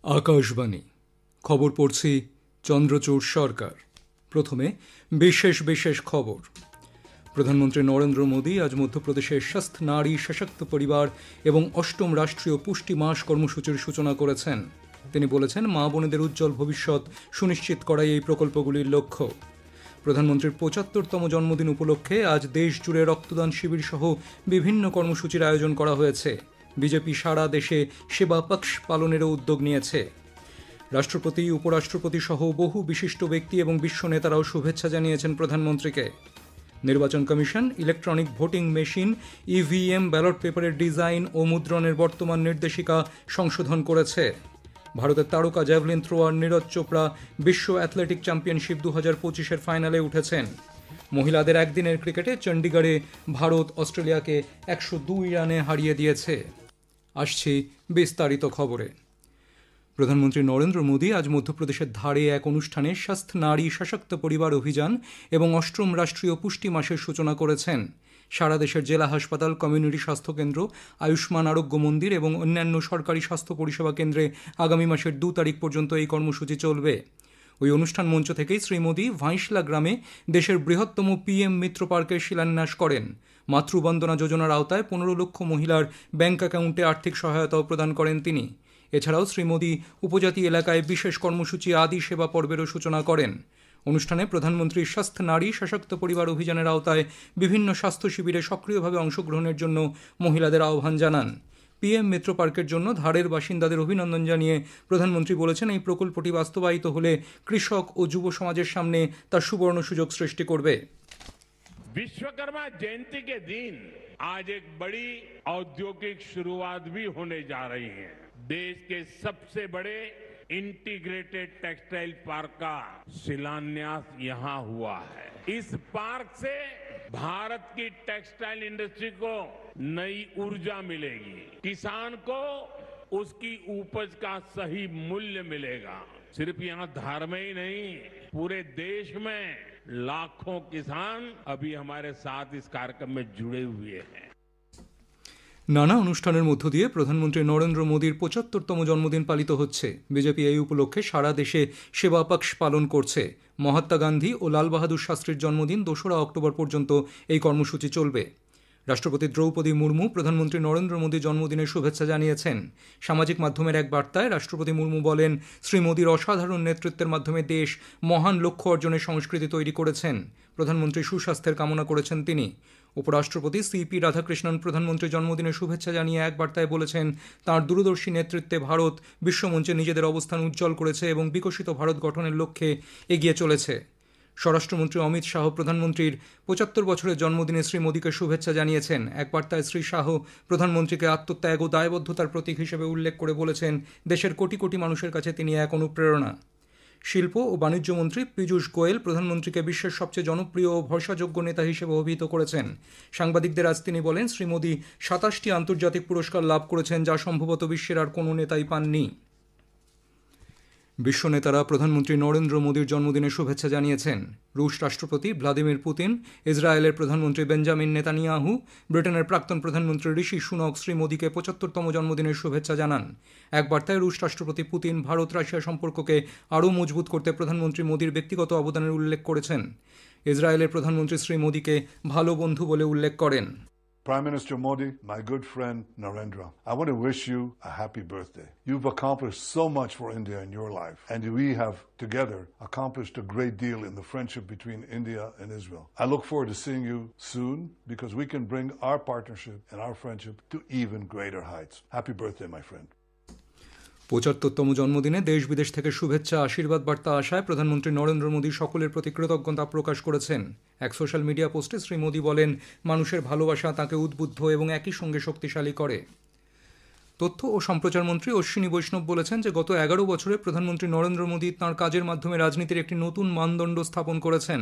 আকাশবাণী খবর পড়ছি চন্দ্রচূড় সরকার। প্রথমে বিশেষ বিশেষ খবর। প্রধানমন্ত্রী নরেন্দ্র মোদী আজ মধ্যপ্রদেশের স্বাস্থ্য নারী সশক্ত পরিবার এবং অষ্টম রাষ্ট্রীয় পুষ্টি মাস কর্মসূচির সূচনা করেছেন। তিনি বলেছেন, মা বোনেদের উজ্জ্বল ভবিষ্যৎ সুনিশ্চিত করাই এই প্রকল্পগুলির লক্ষ্য। প্রধানমন্ত্রীর ৭৫তম জন্মদিন উপলক্ষে আজ দেশ জুড়ে রক্তদান শিবির সহ বিভিন্ন কর্মসূচির আয়োজন করা হয়েছে। বিজেপি সারা দেশে সেবা পক্ষ পালনেরও উদ্যোগ নিয়েছে। রাষ্ট্রপতি, উপরাষ্ট্রপতি সহ বহু বিশিষ্ট ব্যক্তি এবং বিশ্ব নেতারাও শুভেচ্ছা জানিয়েছেন প্রধানমন্ত্রীকে। নির্বাচন commission electronic voting machine EVM ballot পেপারের ডিজাইন ও মুদ্রণের বর্তমান নির্দেশিকা সংশোধন করেছে। ভারতের তারকা জ্যাভলিন থ্রোয়ার নীরজ চোপড়া বিশ্ব অ্যাথলেটিক চ্যাম্পিয়নশিপ 2025-এর ফাইনালে উঠেছেন। মহিলাদের একদিনের ক্রিকেটে চণ্ডীগড়ে ভারত অস্ট্রেলিয়াকে 102 রানে হারিয়ে দিয়েছে। আসছি বিস্তারিত খবরে। প্রধানমন্ত্রী নরেন্দ্র মোদী আজ মধ্যপ্রদেশের ধারে এক অনুষ্ঠানে স্বাস্থ্য নারী সশক্ত পরিবার অভিযান এবং অষ্টম রাষ্ট্রীয় পুষ্টি মাসের সূচনা করেছেন। সারা দেশের জেলা হাসপাতাল, কমিউনিটি স্বাস্থ্যকেন্দ্র, আয়ুষ্মান আরোগ্য মন্দির এবং অন্যান্য সরকারি স্বাস্থ্য পরিষেবা কেন্দ্রে আগামী মাসের 2 তারিখ পর্যন্ত এই কর্মসূচি চলবে। ওই অনুষ্ঠান মঞ্চ থেকেই শ্রী মোদী ভাইঁসলা গ্রামে দেশের বৃহত্তম পিএম মিত্র পার্কের শিলান্যাস করেন। মাতৃবন্দনা যোজনার আওতায় 15 লক্ষ মহিলার ব্যাংক অ্যাকাউন্টে আর্থিক সহায়তাও প্রদান করেন তিনি। এছাড়াও শ্রী মোদী উপজাতি এলাকায় বিশেষ কর্মসূচি আদি সেবা পর্বেরও সূচনা করেন। অনুষ্ঠানে প্রধানমন্ত্রী স্বাস্থ্য নারী সশক্ত পরিবার অভিযানের আওতায় বিভিন্ন স্বাস্থ্য শিবিরে সক্রিয়ভাবে অংশগ্রহণের জন্য মহিলাদের আহ্বান জানান। পিএম মিত্র পার্কের জন্য ধারের বাসিন্দাদের অভিনন্দন জানিয়ে প্রধানমন্ত্রী বলেছেন, এই প্রকল্পটি বাস্তবায়িত হলে কৃষক ও যুব সমাজের সামনে তার সুবর্ণ সুযোগ সৃষ্টি করবে। विश्वकर्मा जयंती के दिन आज एक बड़ी औद्योगिक शुरुआत भी होने जा रही है। देश के सबसे बड़े इंटीग्रेटेड टेक्सटाइल पार्क का शिलान्यास यहां हुआ है। इस पार्क से भारत की टेक्सटाइल इंडस्ट्री को नई ऊर्जा मिलेगी, किसान को उसकी उपज का सही मूल्य मिलेगा। सिर्फ यहां धार में ही नहीं, पूरे देश में लाखों किसान अभी हमारे साथ इस कार्यक्रम में जुड़े हुए हैं। নানা অনুষ্ঠানের মধ্য দিয়ে প্রধানমন্ত্রী নরেন্দ্র মোদীর ৭৫তম জন্মদিন পালিত হচ্ছে। বিজেপি এই উপলক্ষে সারা দেশে সেবা পক্ষ পালন করছে। মহাত্মা গান্ধী ও লাল বাহাদুর শাস্ত্রীর জন্মদিন 2রা অক্টোবর পর্যন্ত এই কর্মসূচি চলবে। রাষ্ট্রপতি দ্রৌপদী মুর্মু প্রধানমন্ত্রী নরেন্দ্র মোদীর জন্মদিনের শুভেচ্ছা জানিয়েছেন। সামাজিক মাধ্যমের এক বার্তায় রাষ্ট্রপতি মুর্মু বলেন, শ্রী মোদীর অসাধারণ নেতৃত্বের মাধ্যমে দেশ মহান লক্ষ্য অর্জনের সংস্কৃতি তৈরি করেছেন। প্রধানমন্ত্রী সুস্বাস্থ্যের কামনা করেছেন তিনি। উপরাষ্ট্রপতি সিপি রাধাকৃষ্ণন প্রধানমন্ত্রীর জন্মদিনের শুভেচ্ছা জানিয়ে এক বার্তায় বলেছেন, তাঁর দূরদর্শী নেতৃত্বে ভারত বিশ্বমঞ্চে নিজেদের অবস্থান উজ্জ্বল করেছে এবং বিকশিত ভারত গঠনের লক্ষ্যে এগিয়ে চলেছে। স্বরাষ্ট্রমন্ত্রী অমিত শাহ প্রধানমন্ত্রীর ৭৫ বছরের জন্মদিনে শ্রী মোদীকে শুভেচ্ছা জানিয়েছেন। এক বার্তায় শ্রী শাহ প্রধানমন্ত্রীকে আত্মত্যাগ ও দায়বদ্ধতার প্রতীক হিসেবে উল্লেখ করে বলেছেন, দেশের কোটি কোটি মানুষের কাছে তিনি এক অনুপ্রেরণা। শিল্প ও বাণিজ্য মন্ত্রী পীযূষ গোয়েল প্রধানমন্ত্রীকে বিশ্বের সবচেয়ে জনপ্রিয় ও ভরসাযোগ্য নেতা হিসেবে অভিহিত করেছেন। সাংবাদিকদের আজ তিনি বলেন, শ্রী মোদী ২৭টি আন্তর্জাতিক পুরস্কার লাভ করেছেন, যা সম্ভবত বিশ্বের আর কোনো নেতাই পাননি। বিশ্ব নেতারা প্রধানমন্ত্রী নরেন্দ্র মোদীর জন্মদিনে শুভেচ্ছা জানিয়েছেন। রুশ রাষ্ট্রপতি ভ্লাদিমির পুতিন, ইসরায়েলের প্রধানমন্ত্রী বেঞ্জামিন নেতানিয়াহু, ব্রিটেনের প্রাক্তন প্রধানমন্ত্রী ঋষি সুনক শ্রী মোদীকে ৭৫তম জন্মদিনের শুভেচ্ছা জানান। এক বার্তায় রুশ রাষ্ট্রপতি পুতিন ভারত রাশিয়া সম্পর্ককে আরও মজবুত করতে প্রধানমন্ত্রী মোদীর ব্যক্তিগত অবদানের উল্লেখ করেছেন। ইসরায়েলের প্রধানমন্ত্রী শ্রী মোদীকে ভালো বন্ধু বলে উল্লেখ করেন। Prime Minister Modi, my good friend Narendra, I want to wish you a happy birthday. You've accomplished so much for India in your life, and we have together accomplished a great deal in the friendship between India and Israel. I look forward to seeing you soon because we can bring our partnership and our friendship to even greater heights. Happy birthday, my friend. ৭৫তম জন্মদিনে দেশ বিদেশ থেকে শুভেচ্ছা আশীর্বাদ বার্তা আসায় প্রধানমন্ত্রী নরেন্দ্র মোদী সকলের প্রতি কৃতজ্ঞতা প্রকাশ করেছেন। এক সোশ্যাল মিডিয়া পোস্টে শ্রী মোদী বলেন, মানুষের ভালোবাসা তাঁকে উদ্বুদ্ধ এবং একই সঙ্গে শক্তিশালী করে। তথ্য ও সম্প্রচার মন্ত্রী অশ্বিনী বৈষ্ণব বলেছেন যে গত 11 বছরে প্রধানমন্ত্রী নরেন্দ্র মোদী তাঁর কাজের মাধ্যমে রাজনীতির একটি নতুন মানদণ্ড স্থাপন করেছেন।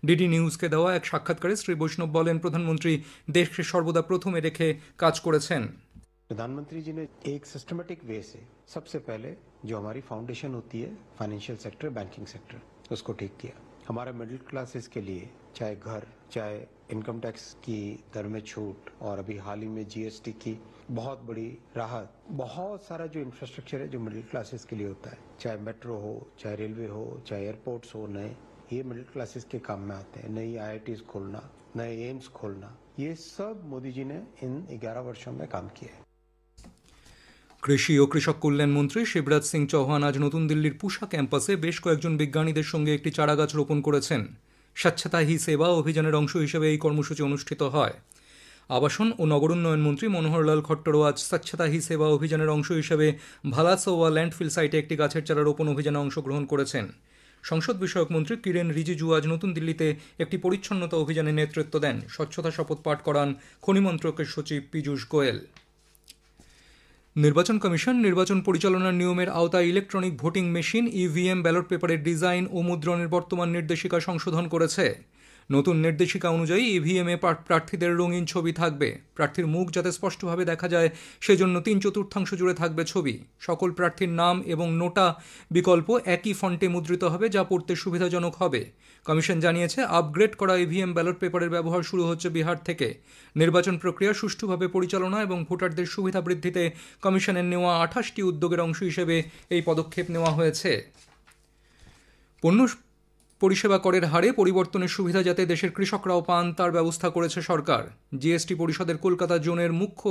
ডিডি নিউজকে দেওয়া এক সাক্ষাৎকারে শ্রী বৈষ্ণব বলেন, প্রধানমন্ত্রী দেশকে সর্বদা প্রথমে রেখে কাজ করেছেন। प्रधानमंत्री जी ने एक सिस्टमेटिक वे से सबसे पहले जो हमारी फाउंडेशन होती है फाइनेंशियल सेक्टर, बैंकिंग सेक्टर, उसको ठीक किया। हमारे मिडिल क्लासेस के लिए चाहे घर, चाहे इनकम टैक्स की दर में छूट और अभी हाल ही में जीएसटी की बहुत बड़ी राहत, बहुत सारा जो इंफ्रास्ट्रक्चर है जो मिडिल क्लासेस के लिए होता है, चाहे मेट्रो हो, चाहे रेलवे हो, चाहे एयरपोर्ट्स हो, नए, ये मिडिल क्लासेस के काम में आते हैं। नई आईआईटीज खोलना, नए एम्स खोलना, ये सब मोदी जी ने इन 11 वर्षों में काम किया है। কৃষি ও কৃষক কল্যাণ মন্ত্রী শিবরাজ সিং চৌহান আজ নতুন দিল্লির পুষা ক্যাম্পাসে বেশ কয়েকজন বিজ্ঞানীদের সঙ্গে একটি চারাগাছ রোপণ করেছেন। স্বচ্ছতা হি সেবা অভিযানের অংশ হিসেবে এই কর্মসূচি অনুষ্ঠিত হয়। আবাসন ও নগর উন্নয়ন মন্ত্রী মনোহরলাল খট্টরও আজ স্বচ্ছতা হি সেবা অভিযানের অংশ হিসেবে ভালাসোয়া ল্যান্ডফিল সাইটে একটি গাছের চারা রোপণ অভিযানে অংশগ্রহণ করেছেন। সংসদ বিষয়ক মন্ত্রী কিরেন রিজিজু আজ নতুন দিল্লিতে একটি পরিচ্ছন্নতা অভিযানে নেতৃত্ব দেন। স্বচ্ছতা শপথ পাঠ করান খনি মন্ত্রকের সচিব পীযূষ গোয়েল। নির্বাচন কমিশন নির্বাচন পরিচালনার নিয়মের আওতায় electronic voting machine EVM ballot পেপারের ডিজাইন ও মুদ্রণের বর্তমান নির্দেশিকা সংশোধন করেছে। নতুন নির্দেশিকা অনুযায়ী ইভিএমে প্রার্থীদের রঙিন ছবি থাকবে। প্রার্থীর মুখ যাতে স্পষ্টভাবে দেখা যায় সেজন্য 3/4 জুড়ে থাকবে ছবি। সকল প্রার্থীর নাম এবং নোটা বিকল্প একই ফন্টে মুদ্রিত হবে, যা পড়তে সুবিধাজনক হবে। কমিশন জানিয়েছে, আপগ্রেড করা ইভিএম ব্যালট পেপারের ব্যবহার শুরু হচ্ছে বিহার থেকে। নির্বাচন প্রক্রিয়া সুষ্ঠুভাবে পরিচালনা এবং ভোটারদের সুবিধা বৃদ্ধিতে কমিশনের নেওয়া 28টি উদ্যোগের অংশ হিসেবে এই পদক্ষেপ নেওয়া হয়েছে। পণ্য পরিষেবা করের হারে পরিবর্তনের সুবিধা যাতে দেশের কৃষকরাও পান তার ব্যবস্থা করেছে সরকার। জিএসটি পরিষদের কলকাতা জোনের মুখ্য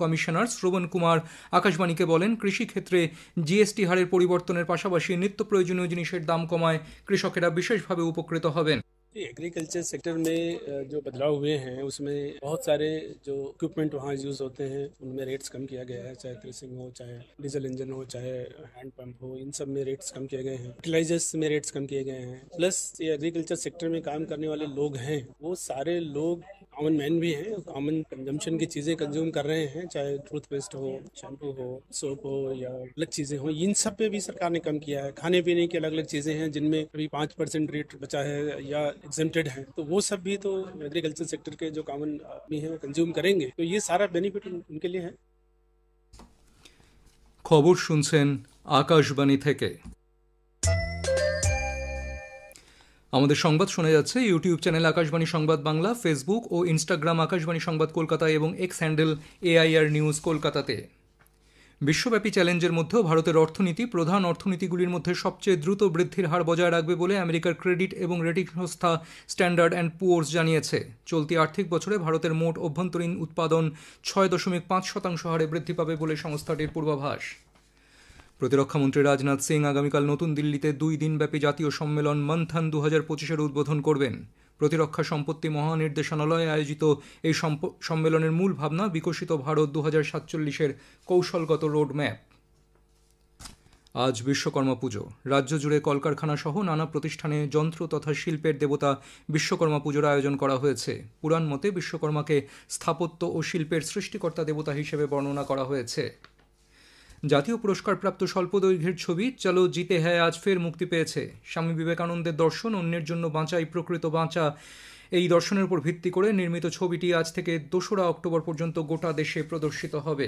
কমিশনার শ্রবণ কুমার আকাশবাণীকে বলেন, কৃষিক্ষেত্রে জিএসটি হারের পরিবর্তনের পাশাপাশি নিত্য প্রয়োজনীয় জিনিসের দাম কমায় কৃষকেরা বিশেষভাবে উপকৃত হবেন। एग्रीकल्चर सेक्टर में जो बदलाव हुए हैं उसमें बहुत सारे जो इक्विपमेंट वहाँ यूज़ होते हैं उनमें रेट्स कम किया गया है, चाहे थ्रेसिंग हो, चाहे डीजल इंजन हो, चाहे हैंड पंप हो, इन सब में रेट्स कम किए गए हैं। फर्टिलाइजर्स में रेट्स कम किए गए हैं। प्लस ये एग्रीकल्चर सेक्टर में काम करने वाले लोग हैं वो सारे लोग कॉमन मैन भी हैं, कॉमन कंजम्पशन की चीज़ें कंज्यूम कर रहे हैं, चाहे टूथपेस्ट हो, शैम्पू हो, सोप हो या अलग चीज़ें हो, इन सब पे भी सरकार ने कम किया है। खाने पीने की अलग अलग चीज़ें हैं जिनमें अभी 5% रेट बचा है या एग्जेम्प्टेड है, तो वो सब भी तो एग्रीकल्चर सेक्टर के जो कॉमन आदमी है वो कंज्यूम करेंगे, तो ये सारा बेनिफिट उनके लिए है। খবর শুনছেন আকাশবাণী থেকে। আমাদের সংবাদ শোনা যাচ্ছে ইউটিউব চ্যানেল আকাশবাণী সংবাদ বাংলা, ফেসবুক ও ইনস্টাগ্রাম আকাশবাণী সংবাদ কলকাতা এবং এক্স হ্যান্ডেল AIR নিউজ কলকাতাতে। বিশ্বব্যাপী চ্যালেঞ্জের মধ্যেও ভারতের অর্থনীতি প্রধান অর্থনীতিগুলির মধ্যে সবচেয়ে দ্রুত বৃদ্ধির হার বজায় রাখবে বলে আমেরিকার ক্রেডিট এবং রেটিং সংস্থা স্ট্যান্ডার্ড অ্যান্ড পুয়ার্স জানিয়েছে। চলতি আর্থিক বছরে ভারতের মোট অভ্যন্তরীণ উৎপাদন 6.5% হারে বৃদ্ধি পাবে বলে সংস্থাটির পূর্বাভাস। প্রতিরক্ষামন্ত্রী রাজনাথ সিং আগামীকাল নতুন দিল্লিতে 2 দিনব্যাপী জাতীয় সম্মেলন মন্থন 2025-এর উদ্বোধন করবেন। প্রতিরক্ষা সম্পত্তি মহানির্দেশনালয়ে আয়োজিত এই সম্মেলনের মূল ভাবনা বিকশিত ভারত 2047-এর কৌশলগত রোডম্যাপ। আজ বিশ্বকর্মা পুজো। রাজ্য জুড়ে কলকারখানা সহ নানা প্রতিষ্ঠানে যন্ত্র তথা শিল্পের দেবতা বিশ্বকর্মা পুজোর আয়োজন করা হয়েছে। পুরাণ মতে বিশ্বকর্মাকে স্থাপত্য ও শিল্পের সৃষ্টিকর্তা দেবতা হিসেবে বর্ণনা করা হয়েছে। জাতীয় পুরস্কারপ্রাপ্ত স্বল্পদৈর্ঘ্যের ছবি চলো জিতে হ্যায় আজ ফের মুক্তি পেয়েছে। স্বামী বিবেকানন্দের দর্শন অন্যের জন্য বাঁচাই প্রকৃত বাঁচা, এই দর্শনের উপর ভিত্তি করে নির্মিত ছবিটি আজ থেকে 2রা অক্টোবর পর্যন্ত গোটা দেশে প্রদর্শিত হবে।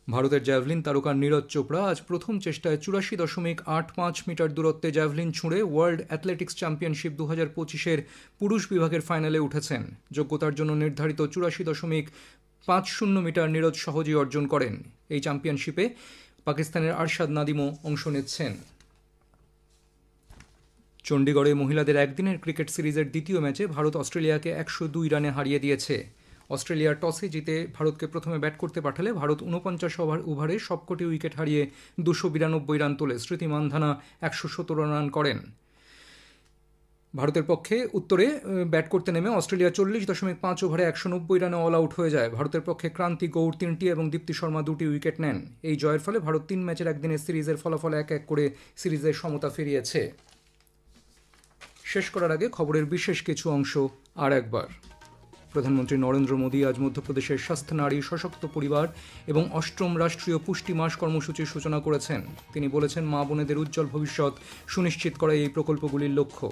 ভারতের জ্যাভলিন তারকা নীরজ চোপড়া আজ প্রথম চেষ্টায় 84.85 মিটার দূরত্বে জ্যাভলিন ছুঁড়ে ওয়ার্ল্ড অ্যাথলেটিক্স চ্যাম্পিয়নশিপ 2025-এর পুরুষ বিভাগের ফাইনালে উঠেছেন। যোগ্যতার জন্য নির্ধারিত 84.50 মিটার নীরজ সহজেই অর্জন করেন। এই চ্যাম্পিয়নশিপে পাকিস্তানের আরশাদ নাদিমও অংশ নিচ্ছেন। চণ্ডীগড়ে মহিলাদের একদিনের ক্রিকেট সিরিজের দ্বিতীয় ম্যাচে ভারত অস্ট্রেলিয়াকে 102 রানে হারিয়ে দিয়েছে। অস্ট্রেলিয়া টসে জিতে ভারতকে প্রথমে ব্যাট করতে পাঠালে ভারত 49 ওভারে সবকটি উইকেট হারিয়ে 292 রান তোলে। স্মৃতি মান্ধানা 117 রান করেন। ভারতের পক্ষে উত্তরে ব্যাট করতে নেমে অস্ট্রেলিয়া 40.5 ওভারে 190 রানে অল আউট হয়ে যায়। ভারতের পক্ষে ক্রান্তি গৌড় 3টি এবং দীপ্তি শর্মা 2টি উইকেট নেন। এই জয়ের ফলে ভারত 3 ম্যাচের একদিনের সিরিজের ফলাফল 1-1 করে সিরিজের সমতা ফিরিয়েছে। শেষ করার আগে খবরের বিশেষ কিছু অংশ আর একবার। প্রধানমন্ত্রী নরেন্দ্র মোদী আজ মধ্যপ্রদেশের স্বাস্থ্য, নারী, সশক্ত পরিবার এবং 8ম রাষ্ট্রীয় পুষ্টি মাস কর্মসূচির সূচনা করেছেন। তিনি বলেছেন, মা বোনেদের উজ্জ্বল ভবিষ্যৎ সুনিশ্চিত করা এই প্রকল্পগুলির লক্ষ্য।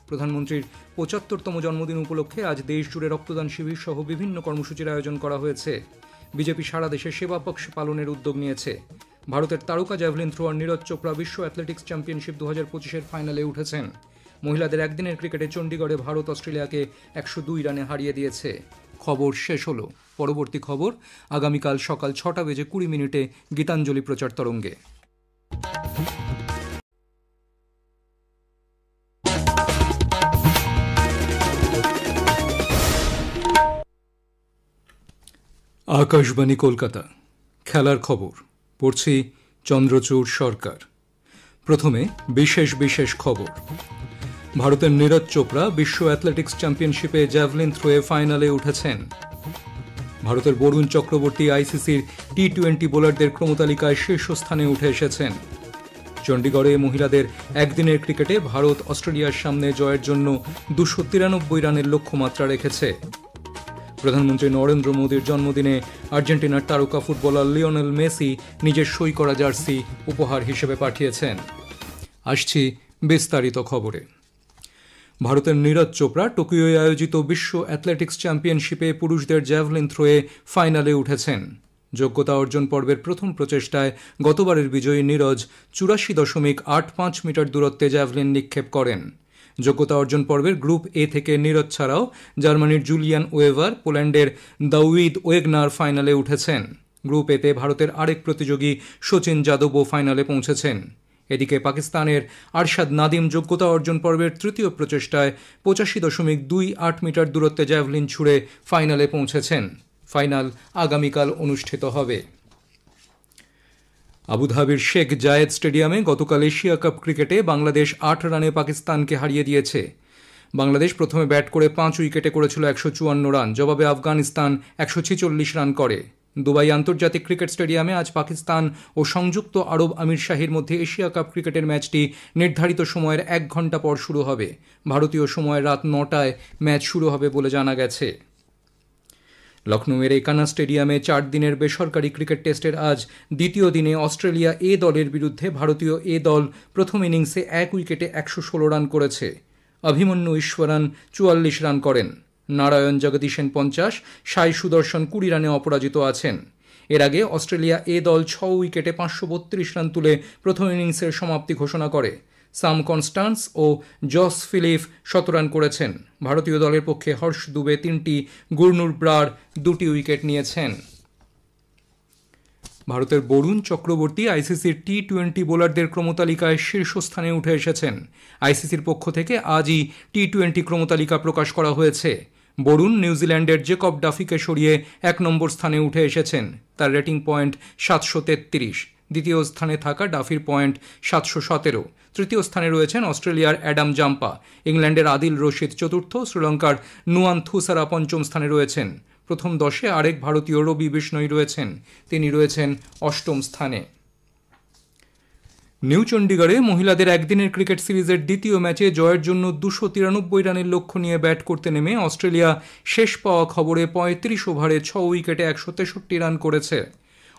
প্রধানমন্ত্রীর 75তম জন্মদিন উপলক্ষে আজ দেশ জুড়ে রক্তদান শিবির সহ বিভিন্ন কর্মসূচির আয়োজন করা হয়েছে। বিজেপি সারা দেশে সেবা পক্ষ পালনের উদ্যোগ নিয়েছে। ভারতের তারকা জ্যাভলিন থ্রোয়ার নীরজ চোপড়া বিশ্ব অ্যাথলেটিক্স চ্যাম্পিয়নশিপ 2025-এর ফাইনালে উঠেছেন। মহিলাদের একদিনের ক্রিকেটে চণ্ডীগড়ে ভারত অস্ট্রেলিয়াকে 102 রানে হারিয়ে দিয়েছে। খবর শেষ হলো। পরবর্তী খবর আগামীকাল সকাল 6:20 গীতাঞ্জলি প্রচার তরঙ্গে। আকাশবাণী কলকাতা। খেলার খবর পড়ছি চন্দ্রচূড় সরকার। প্রথমে বিশেষ খবর। ভারতের নীরজ চোপড়া বিশ্ব অ্যাথলেটিক্স চ্যাম্পিয়নশিপে জ্যাভলিন থ্রোয়ে ফাইনালে উঠেছেন। ভারতের বরুণ চক্রবর্তী আইসিসির টি-20 বোলারদের ক্রমতালিকায় শীর্ষস্থানে উঠে এসেছেন। চণ্ডীগড়ে মহিলাদের একদিনের ক্রিকেটে ভারত অস্ট্রেলিয়ার সামনে জয়ের জন্য 293 রানের লক্ষ্যমাত্রা রেখেছে। প্রধানমন্ত্রী নরেন্দ্র মোদীর জন্মদিনে আর্জেন্টিনার তারকা ফুটবলার লিওনেল মেসি নিজের সই করা জার্সি উপহার হিসেবে পাঠিয়েছেন। আসছি বিস্তারিত খবরে। ভারতের নীরজ চোপড়া টোকিওয় আয়োজিত বিশ্ব অ্যাথলেটিক্স চ্যাম্পিয়নশিপে পুরুষদের জ্যাভলিন থ্রোয়ে ফাইনালে উঠেছেন। যোগ্যতা অর্জন পর্বের প্রথম প্রচেষ্টায় গতবারের বিজয়ী নীরজ 84.85 মিটার দূরত্বে জ্যাভলিন নিক্ষেপ করেন। যোগ্যতা অর্জন পর্বের গ্রুপ এ থেকে নীরজ ছাড়াও জার্মানির জুলিয়ান ওয়েভার, পোল্যান্ডের দাউইদ ওয়েগনার ফাইনালে উঠেছেন। গ্রুপ এতে ভারতের আরেক প্রতিযোগী সচিন যাদবও ফাইনালে পৌঁছেছেন। এদিকে পাকিস্তানের আরশাদ নাদিম যোগ্যতা অর্জন পর্বের তৃতীয় প্রচেষ্টায় 85.28 মিটার দূরত্বে জ্যাভলিন ছুড়ে ফাইনালে পৌঁছেছেন। ফাইনাল আগামীকাল অনুষ্ঠিত হবে। আবুধাবির শেখ জায়েদ স্টেডিয়ামে গতকাল এশিয়া কাপ ক্রিকেটে বাংলাদেশ 8 রানে পাকিস্তানকে হারিয়ে দিয়েছে। বাংলাদেশ প্রথমে ব্যাট করে 5 উইকেটে করেছিল 154 রান, জবাবে আফগানিস্তান 146 রান করে। দুবাই আন্তর্জাতিক ক্রিকেট স্টেডিয়ামে আজ পাকিস্তান ও সংযুক্ত আরব আমিরশাহির মধ্যে এশিয়া কাপ ক্রিকেটের ম্যাচটি নির্ধারিত সময়ের 1 ঘণ্টা পর শুরু হবে। ভারতীয় সময় রাত 9টায় ম্যাচ শুরু হবে বলে জানা গেছে। লখনৌয়ের একানা স্টেডিয়ামে 4 দিনের বেসরকারি ক্রিকেট টেস্টের আজ দ্বিতীয় দিনে অস্ট্রেলিয়া এ দলের বিরুদ্ধে ভারতীয় এ দল প্রথম ইনিংসে 1 উইকেটে 116 রান করেছে। অভিমন্যু ঈশ্বরন 44 রান করেন। নারায়ণ জগদীশেন 50, সাই সুদর্শন 20 রানে অপরাজিত আছেন। এর আগে অস্ট্রেলিয়া এ দল 6 উইকেটে 532 রান তুলে প্রথম ইনিংসের সমাপ্তি ঘোষণা করে। সাম কনস্টান্স ও জস ফিলিপ 17 রান করেছেন। ভারতীয় দলের পক্ষে হর্ষ দুবে 3টি, গুরনুর ব্রার 2টি উইকেট নিয়েছেন। ভারতের বরুণ চক্রবর্তী আইসিসির টি-20 বোলারদের ক্রমতালিকায় শীর্ষস্থানে উঠে এসেছেন। আইসিসির পক্ষ থেকে আজই টি-20 ক্রমতালিকা প্রকাশ করা হয়েছে। বরুণ নিউজিল্যান্ডের জেকব ডাফিকে সরিয়ে 1 নম্বর স্থানে উঠে এসেছেন। তার রেটিং পয়েন্ট 733। দ্বিতীয় স্থানে থাকা ডাফির পয়েন্ট 717। তৃতীয় স্থানে রয়েছেন অস্ট্রেলিয়ার অ্যাডাম জাম্পা, ইংল্যান্ডের আদিল রশিদ চতুর্থ, শ্রীলঙ্কার নুয়ান থুসারা পঞ্চম স্থানে রয়েছেন। প্রথম 10-এ আরেক ভারতীয় রবি বিষ্ণই রয়েছেন, তিনি রয়েছেন 8ম স্থানে। নিউ চণ্ডীগড়ে মহিলাদের একদিনের ক্রিকেট সিরিজের দ্বিতীয় ম্যাচে জয়ের জন্য 293 রানের লক্ষ্য নিয়ে ব্যাট করতে নেমে অস্ট্রেলিয়া শেষ পাওয়া খবরে 35 ওভারে 6 উইকেটে 163 রান করেছে।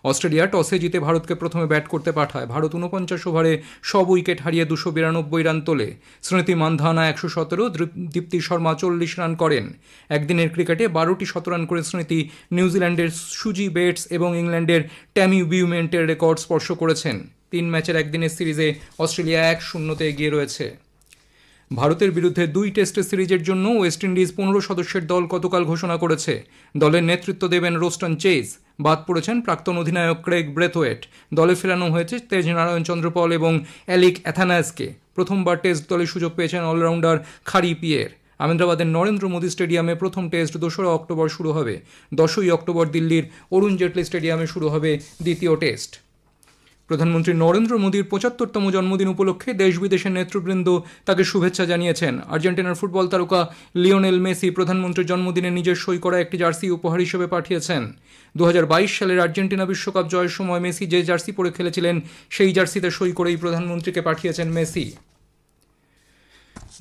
অস্ট্রেলিয়া টসে জিতে ভারতকে প্রথমে ব্যাট করতে পাঠায়। ভারত 49 ওভারে সব উইকেট হারিয়ে 292 রান তোলে। স্মৃতি মান্ধানা 117, দীপ্তি শর্মা 40 রান করেন। একদিনের ক্রিকেটে 12টি শতরান করে স্মৃতি নিউজিল্যান্ডের সুজি বেটস এবং ইংল্যান্ডের ট্যামি বিউমেন্টের রেকর্ড স্পর্শ করেছেন। 3 ম্যাচের একদিনের সিরিজে অস্ট্রেলিয়া 1-0 এগিয়ে রয়েছে। ভারতের বিরুদ্ধে 2 টেস্টের সিরিজের জন্য ওয়েস্ট ইন্ডিজ 15 সদস্যের দল গতকাল ঘোষণা করেছে। দলের নেতৃত্ব দেবেন রোস্টন চেজ। বাদ পড়েছেন প্রাক্তন অধিনায়ক ক্রেগ ব্রেথওয়েট। দলে ফেরানো হয়েছে তেজ নারায়ণ চন্দ্রপল এবং অ্যালিক অ্যাথানাসকে। প্রথমবার টেস্ট দলে সুযোগ পেয়েছেন অলরাউন্ডার খারি পিয়ের। আহমেদাবাদের নরেন্দ্র মোদী স্টেডিয়ামে প্রথম টেস্ট 2রা অক্টোবর শুরু হবে। 10ই অক্টোবর দিল্লির অরুণ জেটলি স্টেডিয়ামে শুরু হবে দ্বিতীয় টেস্ট। প্রধানমন্ত্রী নরেন্দ্র মোদীর 75তম জন্মদিন উপলক্ষে দেশ বিদেশের নেতৃবৃন্দ তাকে শুভেচ্ছা জানিয়েছেন। আর্জেন্টিনার ফুটবল তারকা লিওনেল মেসি প্রধানমন্ত্রীর জন্মদিনে নিজের সই করা একটি জার্সি উপহার হিসেবে পাঠিয়েছেন। 2022 সালের আর্জেন্টিনা বিশ্বকাপ জয়ের সময় মেসি যে জার্সি পরে খেলেছিলেন সেই জার্সিতে সই করেই প্রধানমন্ত্রীকে পাঠিয়েছেন মেসি।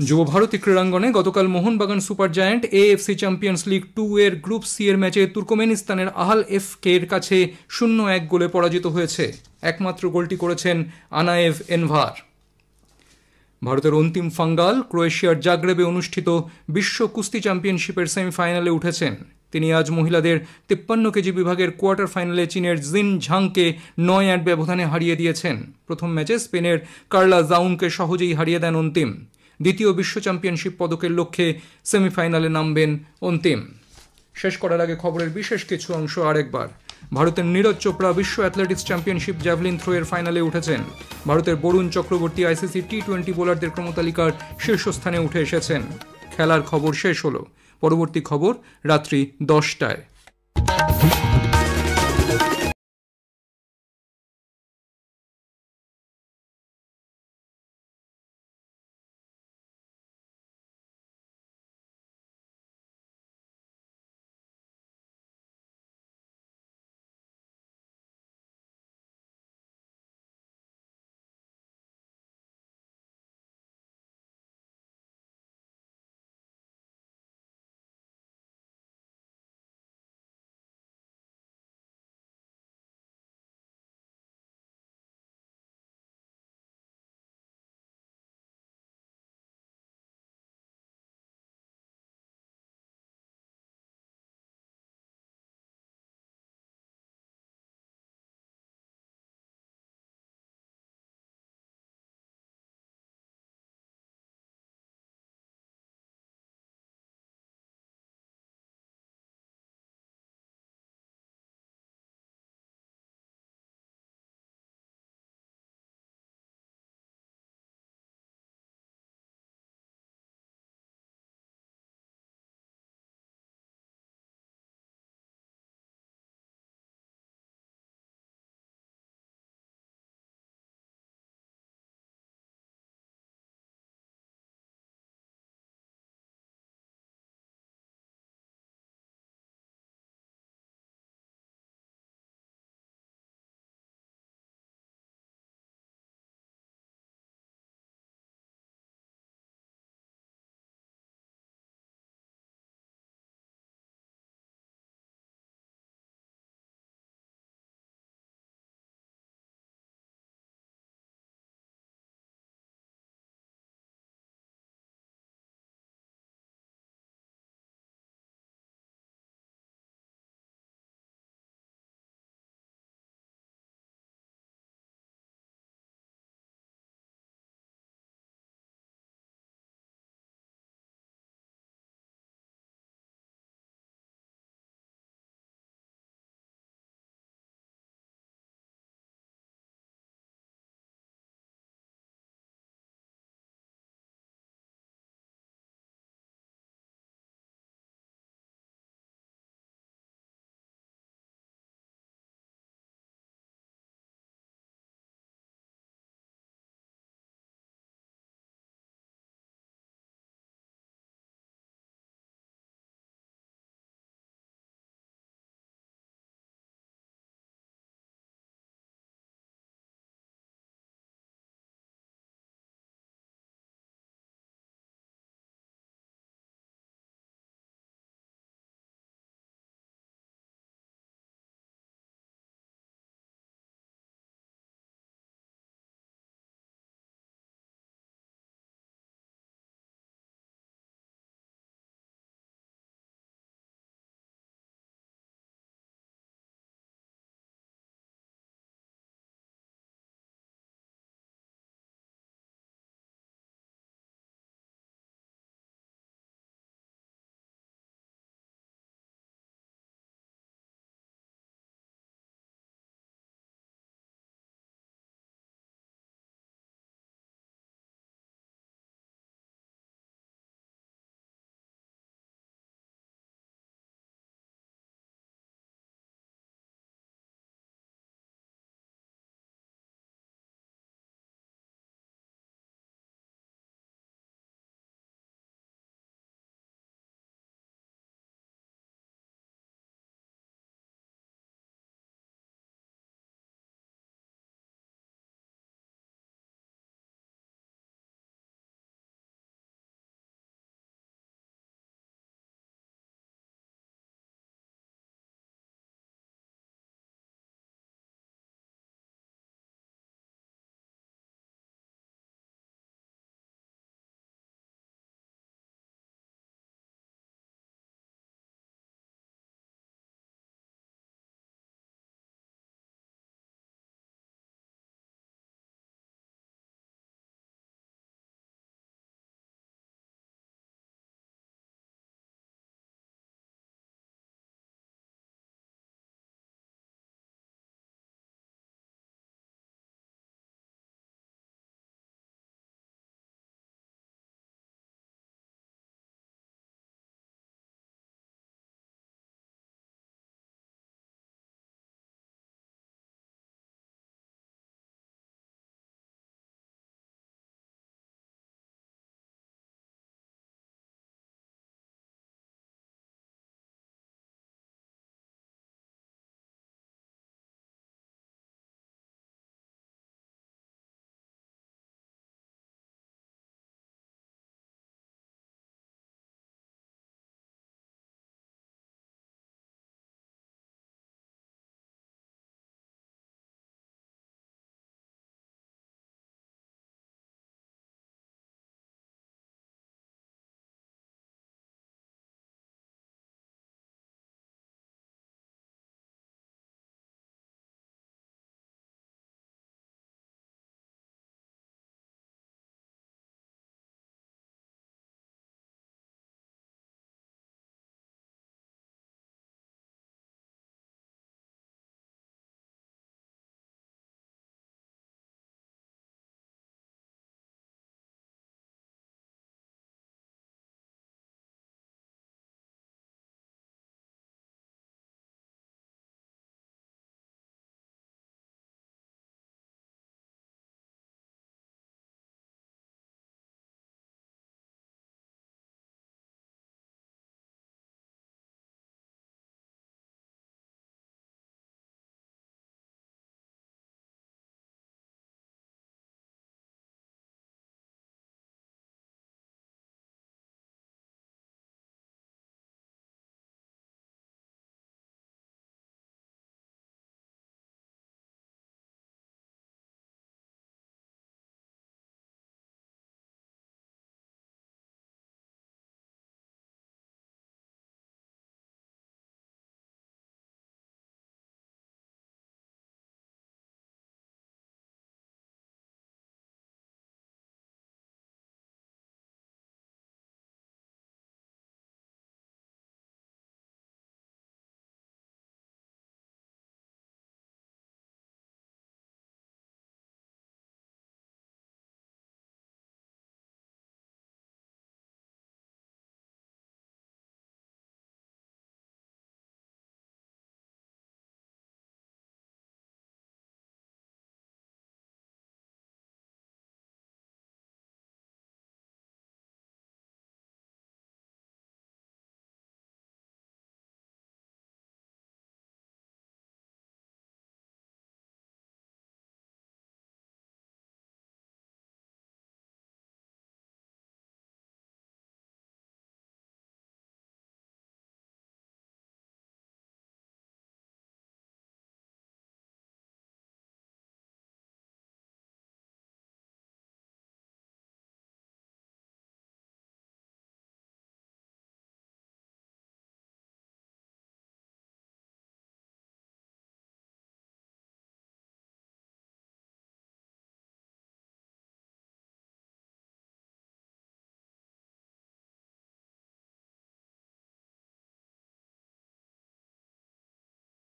যুব ভারতী ক্রীড়াঙ্গনে গতকাল Mohun Bagan super giant AFC champions league 2 এর গ্রুপ সি এর ম্যাচে তুর্কমেনিস্তানের আহাল এফকে এর কাছে 0-1 গোলে পরাজিত হয়েছে। একমাত্র গোলটি করেছেন আনায়েভ এনভার। ভারতের অন্তিম ফাঙ্গাল ক্রোয়েশিয়ার জাগ্রেবে অনুষ্ঠিত বিশ্ব কুস্তি চ্যাম্পিয়নশিপের সেমিফাইনালে উঠেছেন। তিনি আজ মহিলাদের 53 কেজি বিভাগের কোয়ার্টার ফাইনালে চীনের জিন ঝাংকে 9-8 ব্যবধানে হারিয়ে দিয়েছেন। প্রথম ম্যাচে স্পেনের কার্লা জাউনকে সহজেই হারিয়ে দেন অন্তিম। দ্বিতীয় বিশ্ব চ্যাম্পিয়নশিপ পদকের লক্ষ্যে সেমিফাইনালে নামবেন অন্তিম। শেষ করার আগে খবরের বিশেষ কিছু অংশ আরেকবার। ভারতের নীরজ চোপড়া বিশ্ব অ্যাথলেটিক্স চ্যাম্পিয়নশিপ জ্যাভলিন থ্রো এর ফাইনালে উঠেছেন। ভারতের বরুণ চক্রবর্তী আইসিসি টি20 বোলারদের ক্রমতালিকার শীর্ষস্থানে উঠে এসেছেন। খেলার খবর শেষ হলো। পরবর্তী খবর রাত্রি 10টায়।